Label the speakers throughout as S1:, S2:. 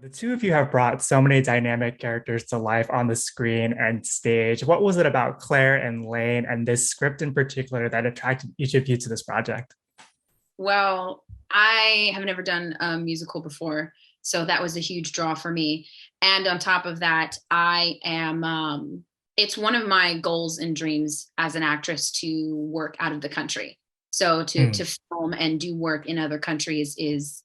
S1: The two of you have brought so many dynamic characters to life on the screen and stage. What was it about Claire and Lane and this script in particular that attracted each of you to this project?
S2: Well, I have never done a musical before, so that was a huge draw for me. And on top of that, it's one of my goals and dreams as an actress to work out of the country. So to
S1: Hmm.
S2: film and do work in other countries is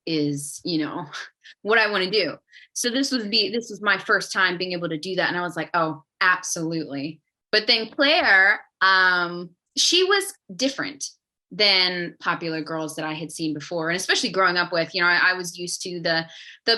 S2: what I want to do. So this was my first time being able to do that, and I was like, oh, absolutely. But then Claire, she was different than popular girls that I had seen before. And especially growing up with, I was used to the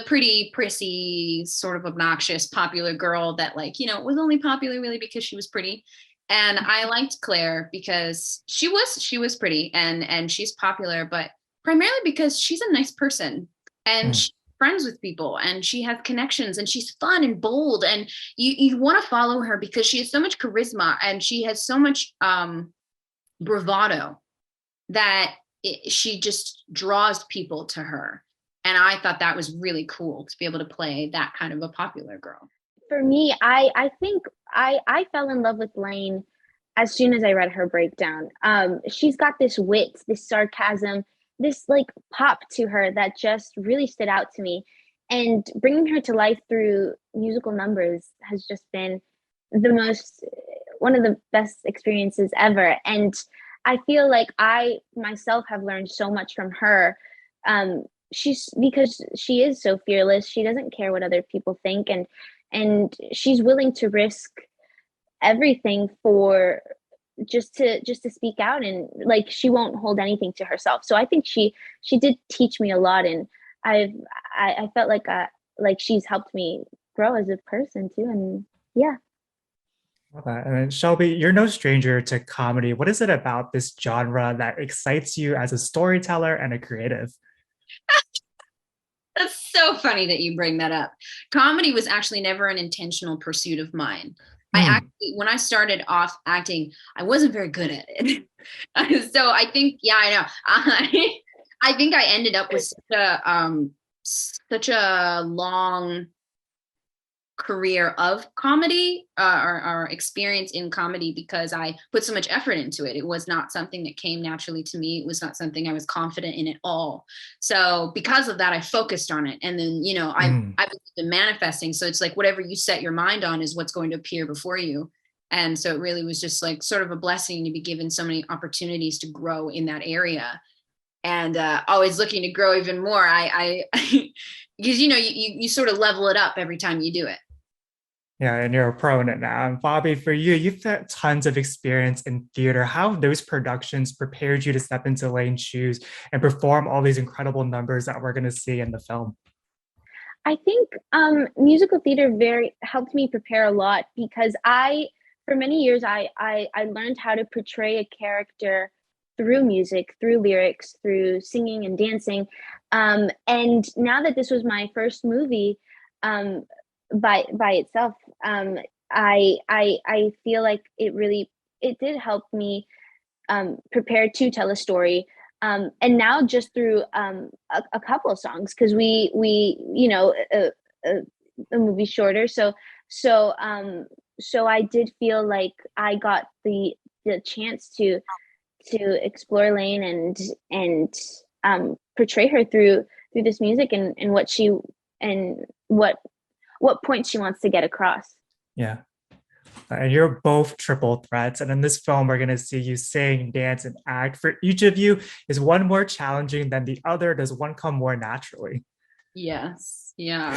S2: pretty prissy, sort of obnoxious popular girl that was only popular really because she was pretty. And I liked Claire because she was pretty and she's popular, but primarily because she's a nice person and
S1: Hmm.
S2: she's friends with people and she has connections and she's fun and bold and you want to follow her because she has so much charisma and she has so much bravado that she just draws people to her. And I thought that was really cool to be able to play that kind of a popular girl.
S3: For me, I think I fell in love with Lane as soon as I read her breakdown. She's got this wit, this sarcasm, this like pop to her that just really stood out to me. And bringing her to life through musical numbers has just been the most one of the best experiences ever. And I feel like I myself have learned so much from her. She's because she is so fearless. She doesn't care what other people think, and she's willing to risk everything for just to speak out, and like she won't hold anything to herself. So I think she did teach me a lot, and I've I felt like she's helped me grow as a person too. And yeah.
S1: Love that. And then Shelby, you're no stranger to comedy. What is it about this genre that excites you as a storyteller and a creative?
S2: That's so funny that you bring that up. Comedy was actually never an intentional pursuit of mine.
S1: Hmm.
S2: When I started off acting, I wasn't very good at it. So I think, yeah, I know. I think I ended up with such a long career of comedy or experience in comedy because I put so much effort into it. It was not something that came naturally to me. It was not something I was confident in at all. So because of that, I focused on it. And then,
S1: Hmm.
S2: I've been manifesting. So it's like whatever you set your mind on is what's going to appear before you. And so it really was just like sort of a blessing to be given so many opportunities to grow in that area and always looking to grow even more. Because you sort of level it up every time you do it.
S1: Yeah, and you're a pro in it now. And Bobby, for you, you've got tons of experience in theater. How have those productions prepared you to step into Lane's shoes and perform all these incredible numbers that we're going to see in the film?
S3: I think musical theater very helped me prepare a lot because for many years, I learned how to portray a character through music, through lyrics, through singing and dancing. And now that this was my first movie, um, by itself, I feel like it did help me prepare to tell a story. And now just through a couple of songs, because we uh, the movie's shorter, so um so I did feel like I got the chance to explore Lane and portray her through this music, and what she and what point she wants to get across.
S1: Yeah. And you're both triple threats. And in this film, we're going to see you sing, dance, and act. For each of you, is one more challenging than the other? Does one come more naturally?
S2: Yes. Yeah.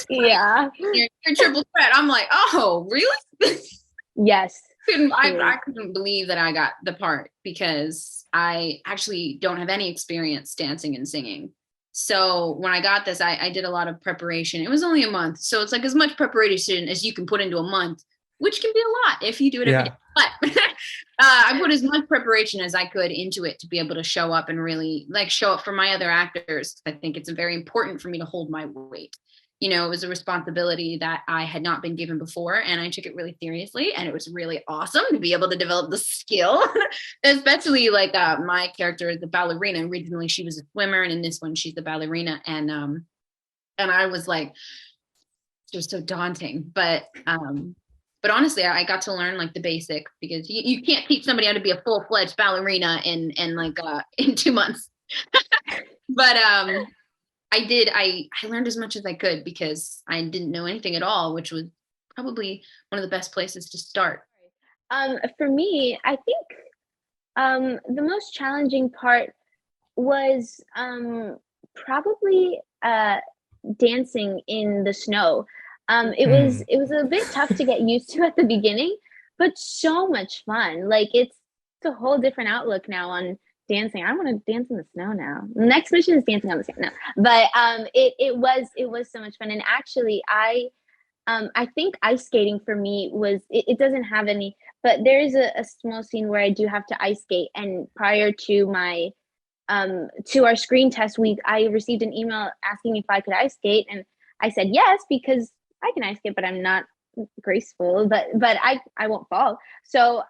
S3: Yeah.
S2: You're triple threat. I'm like, oh, really?
S3: Yes.
S2: I couldn't believe that I got the part because I actually don't have any experience dancing and singing. So when I got this, I did a lot of preparation. It was only a month. So it's like as much preparation as you can put into a month, which can be a lot if you do it every day.
S1: Yeah.
S2: But I put as much preparation as I could into it to be able to show up and really like show up for my other actors. I think it's very important for me to hold my weight. It was a responsibility that I had not been given before, and I took it really seriously. And it was really awesome to be able to develop the skill, especially like my character, the ballerina. Originally, she was a swimmer, and in this one, she's the ballerina. And And I was like, it was so daunting, but honestly, I got to learn like the basics, because you can't teach somebody how to be a full-fledged ballerina in like in 2 months. But I learned as much as I could, because I didn't know anything at all, which was probably one of the best places to start.
S3: For me, I think the most challenging part was probably dancing in the snow. It was a bit tough to get used to at the beginning, but so much fun. Like it's a whole different outlook now on dancing. I want to dance in the snow now. The next mission is dancing on the snow. No, but it was so much fun. And actually, I think ice skating for me was it doesn't have any, but there is a small scene where I do have to ice skate. And prior to my to our screen test week, I received an email asking if I could ice skate, and I said yes, because I can ice skate, but I'm not graceful, but I won't fall. So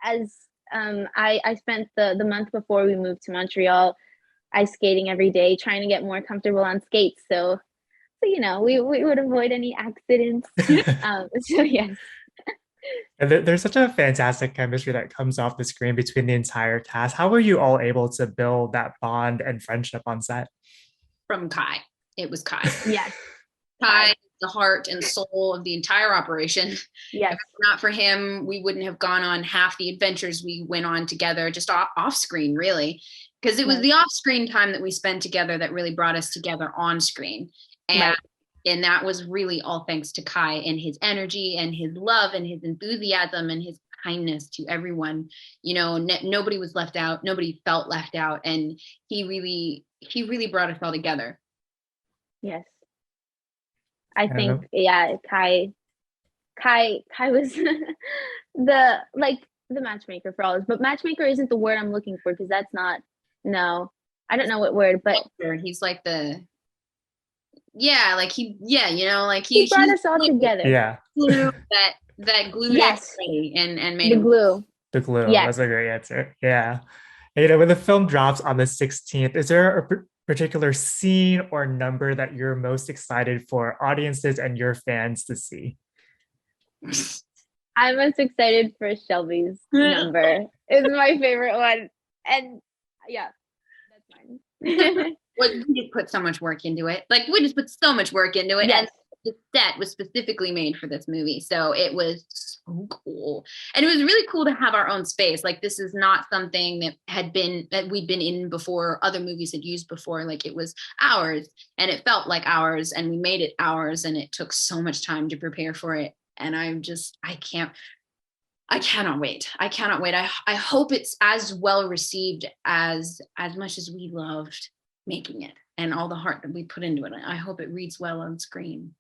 S3: as I spent the month before we moved to Montreal ice skating every day, trying to get more comfortable on skates. So you know, we would avoid any accidents. So yes.
S1: And there's such a fantastic chemistry that comes off the screen between the entire cast. How were you all able to build that bond and friendship on set?
S2: From Kai. It was Kai.
S3: Yes.
S2: Kai is the heart and soul of the entire operation.
S3: Yes.
S2: If not for him, we wouldn't have gone on half the adventures we went on together, just off screen, really. Because it was the off screen time that we spent together that really brought us together on screen. And that was really all thanks to Kai and his energy and his love and his enthusiasm and his kindness to everyone. You know, nobody was left out. Nobody felt left out. And he really brought us all together.
S3: Yes. I think, yeah, Kai was the matchmaker for all this, but matchmaker isn't the word I'm looking for, because that's not, no, I don't know what word, but
S2: he's like he
S3: brought us all together.
S1: Yeah.
S2: Glue that glued
S3: yes.
S2: and made
S3: the glue.
S1: The glue.
S3: Yes.
S1: That's a great answer. Yeah. And, you know, when the film drops on the 16th, is there a particular scene or number that you're most excited for audiences and your fans to see?
S3: I'm most excited for Shelby's number. It's my favorite one. And yeah, that's mine.
S2: We just put so much work into it. Like, we just put so much work into it.
S3: Yes.
S2: And the set was specifically made for this movie. So it was so cool. And it was really cool to have our own space. Like, this is not something that we'd been in before, other movies had used before. Like, it was ours, and it felt like ours, and we made it ours, and it took so much time to prepare for it. And I cannot wait. I cannot wait. I hope it's as well received as much as we loved making it and all the heart that we put into it. I hope it reads well on screen.